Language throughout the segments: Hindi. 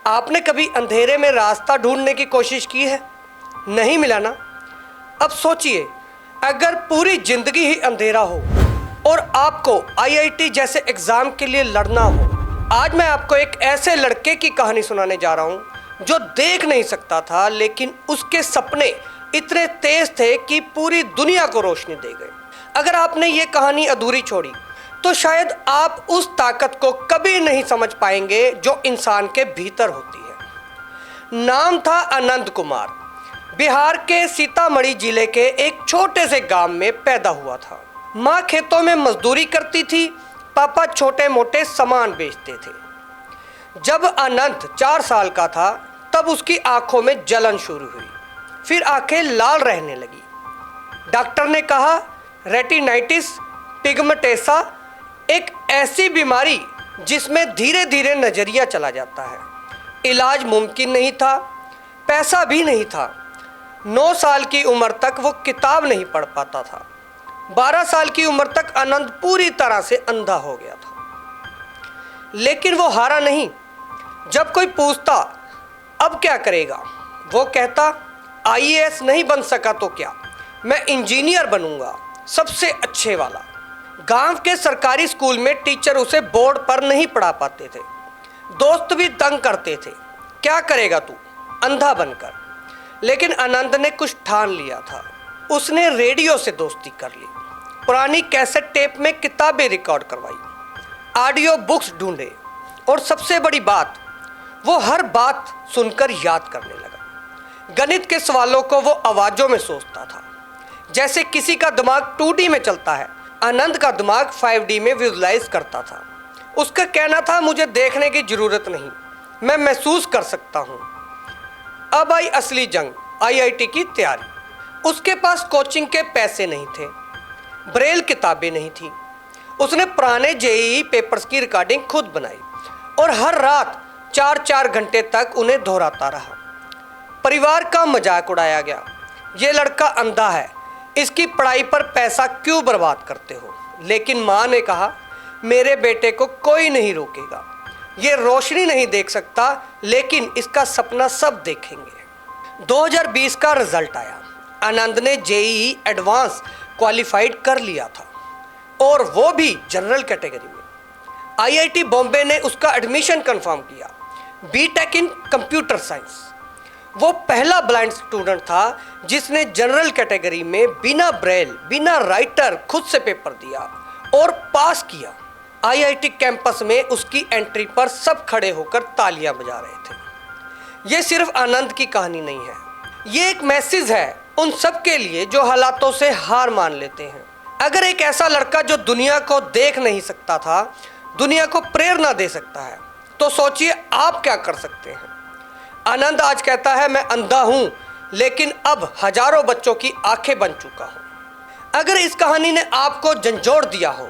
आपने कभी अंधेरे में रास्ता ढूंढने की कोशिश की है? नहीं मिला ना? अब सोचिए, अगर पूरी जिंदगी ही अंधेरा हो और आपको आईआईटी जैसे एग्जाम के लिए लड़ना हो। आज मैं आपको एक ऐसे लड़के की कहानी सुनाने जा रहा हूं जो देख नहीं सकता था, लेकिन उसके सपने इतने तेज थे कि पूरी दुनिया को रोशनी दे गए। अगर आपने ये कहानी अधूरी छोड़ी तो शायद आप उस ताकत को कभी नहीं समझ पाएंगे जो इंसान के भीतर होती है। नाम था आनंद कुमार। बिहार के सीतामढ़ी जिले के एक छोटे से गांव में पैदा हुआ था। माँ खेतों में मजदूरी करती थी, पापा छोटे मोटे सामान बेचते थे। जब आनंद 4 साल का था तब उसकी आंखों में जलन शुरू हुई, फिर आंखें लाल रहने लगी। डॉक्टर ने कहा रेटिनाइटिस पिगमेंटोसा, एक ऐसी बीमारी जिसमें धीरे धीरे नजरिया चला जाता है। इलाज मुमकिन नहीं था, पैसा भी नहीं था। 9 साल की उम्र तक वो किताब नहीं पढ़ पाता था। 12 साल की उम्र तक आनंद पूरी तरह से अंधा हो गया था। लेकिन वो हारा नहीं। जब कोई पूछता अब क्या करेगा, वो कहता आईएएस नहीं बन सका तो क्या, मैं इंजीनियर बनूंगा, सबसे अच्छे वाला। गांव के सरकारी स्कूल में टीचर उसे बोर्ड पर नहीं पढ़ा पाते थे। दोस्त भी तंग करते थे, क्या करेगा तू अंधा बनकर। लेकिन आनंद ने कुछ ठान लिया था। उसने रेडियो से दोस्ती कर ली, पुरानी कैसेट टेप में किताबें रिकॉर्ड करवाई, ऑडियो बुक्स ढूंढे और सबसे बड़ी बात, वो हर बात सुनकर याद करने लगा। गणित के सवालों को वो आवाज़ों में सोचता था, जैसे किसी का दिमाग 2D में चलता है। आनंद का दिमाग 5D में विजुलाइज करता था। उसका कहना था मुझे देखने की ज़रूरत नहीं, मैं महसूस कर सकता हूँ। अब आई असली जंग, आईआईटी की तैयारी। उसके पास कोचिंग के पैसे नहीं थे, ब्रेल किताबें नहीं थी। उसने पुराने जेईई पेपर्स की रिकॉर्डिंग खुद बनाई और हर रात 4-4 घंटे तक उन्हें दोहराता रहा। परिवार का मजाक उड़ाया गया, ये लड़का अंधा है, इसकी पढ़ाई पर पैसा क्यों बर्बाद करते हो। लेकिन माँ ने कहा मेरे बेटे को कोई नहीं रोकेगा, ये रोशनी नहीं देख सकता लेकिन इसका सपना सब देखेंगे। 2020 का रिजल्ट आया। आनंद ने जेईई एडवांस क्वालिफाइड कर लिया था और वो भी जनरल कैटेगरी में। आईआईटी बॉम्बे ने उसका एडमिशन कंफर्म किया, बीटेक इन कंप्यूटर साइंस। वो पहला ब्लाइंड स्टूडेंट था जिसने जनरल कैटेगरी में बिना ब्रेल बिना राइटर खुद से पेपर दिया और पास किया। आईआईटी कैंपस में उसकी एंट्री पर सब खड़े होकर तालियां बजा रहे थे। ये सिर्फ आनंद की कहानी नहीं है, ये एक मैसेज है उन सब के लिए जो हालातों से हार मान लेते हैं। अगर एक ऐसा लड़का जो दुनिया को देख नहीं सकता था दुनिया को प्रेरणा दे सकता है, तो सोचिए आप क्या कर सकते हैं। आनंद आज कहता है मैं अंधा हूं, लेकिन अब हजारों बच्चों की आंखें बन चुका हूं। अगर इस कहानी ने आपको झंझोड़ दिया हो,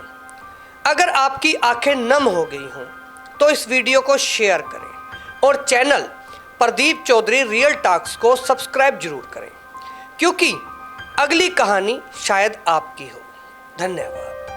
अगर आपकी आंखें नम हो गई हों, तो इस वीडियो को शेयर करें और channel Pradeep Chaudhary real talks को सब्सक्राइब जरूर करें, क्योंकि अगली कहानी शायद आपकी हो। धन्यवाद।